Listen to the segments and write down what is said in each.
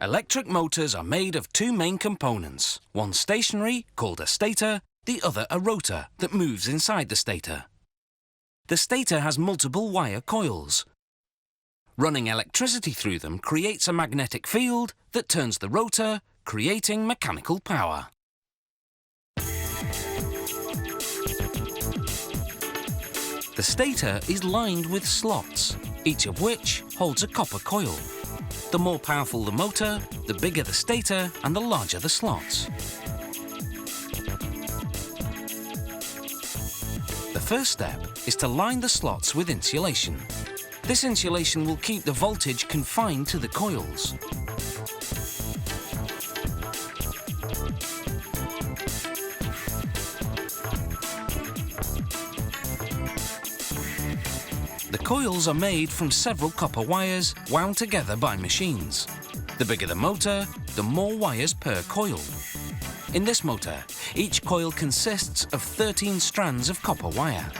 Electric motors are made of two main components, one stationary, called a stator, the other a rotor that moves inside the stator. The stator has multiple wire coils. Running electricity through them creates a magnetic field that turns the rotor, creating mechanical power. The stator is lined with slots, each of which holds a copper coil. The more powerful the motor, the bigger the stator and the larger the slots. The first step is to line the slots with insulation. This insulation will keep the voltage confined to the coils. The coils are made from several copper wires wound together by machines. The bigger the motor, the more wires per coil. In this motor, each coil consists of 13 strands of copper wire.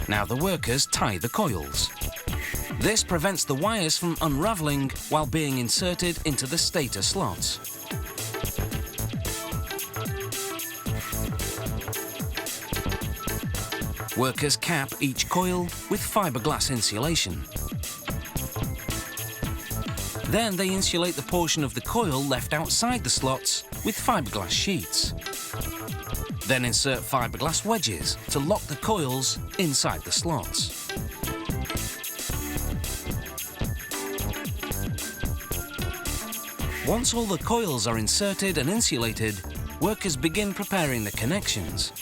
Now the workers tie the coils. This prevents the wires from unravelling while being inserted into the stator slots. Workers cap each coil with fiberglass insulation. Then they insulate the portion of the coil left outside the slots with fiberglass sheets. Then insert fiberglass wedges to lock the coils inside the slots. Once all the coils are inserted and insulated, workers begin preparing the connections.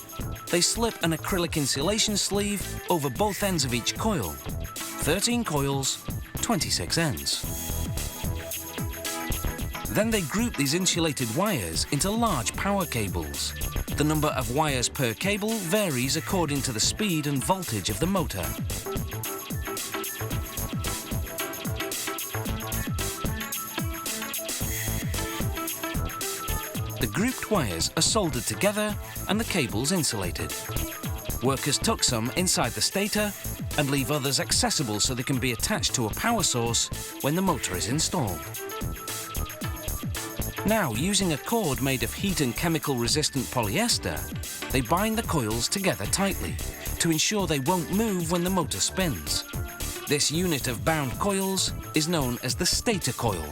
They slip an acrylic insulation sleeve over both ends of each coil. 13 coils, 26 ends. Then they group these insulated wires into large power cables. The number of wires per cable varies according to the speed and voltage of the motor. The grouped wires are soldered together and the cables insulated. Workers tuck some inside the stator and leave others accessible so they can be attached to a power source when the motor is installed. Now, using a cord made of heat and chemical resistant polyester, they bind the coils together tightly to ensure they won't move when the motor spins. This unit of bound coils is known as the stator coil.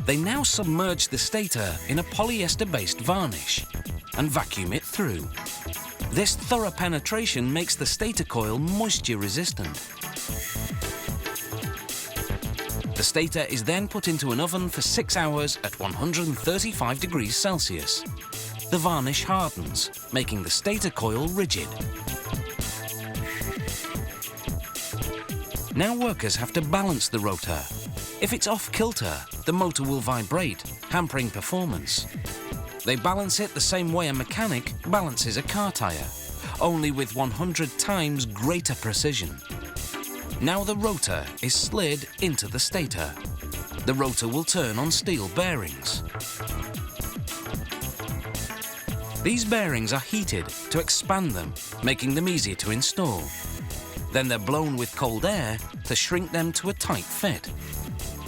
They now submerge the stator in a polyester-based varnish and vacuum it through. This thorough penetration makes the stator coil moisture-resistant. The stator is then put into an oven for 6 hours at 135 degrees Celsius. The varnish hardens, making the stator coil rigid. Now workers have to balance the rotor. If it's off-kilter, the motor will vibrate, hampering performance. They balance it the same way a mechanic balances a car tyre, only with 100 times greater precision. Now the rotor is slid into the stator. The rotor will turn on steel bearings. These bearings are heated to expand them, making them easier to install. Then they're blown with cold air to shrink them to a tight fit.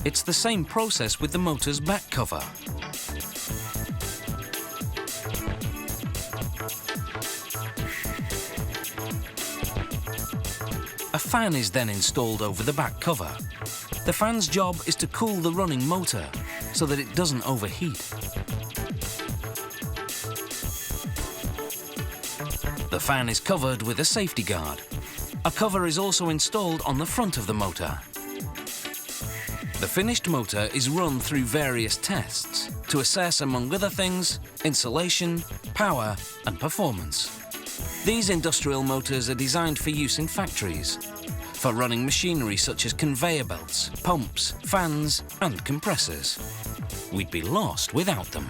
It's the same process with the motor's back cover. A fan is then installed over the back cover. The fan's job is to cool the running motor so that it doesn't overheat. The fan is covered with a safety guard. A cover is also installed on the front of the motor. The finished motor is run through various tests to assess, among other things, insulation, power and performance. These industrial motors are designed for use in factories, for running machinery such as conveyor belts, pumps, fans and compressors. We'd be lost without them.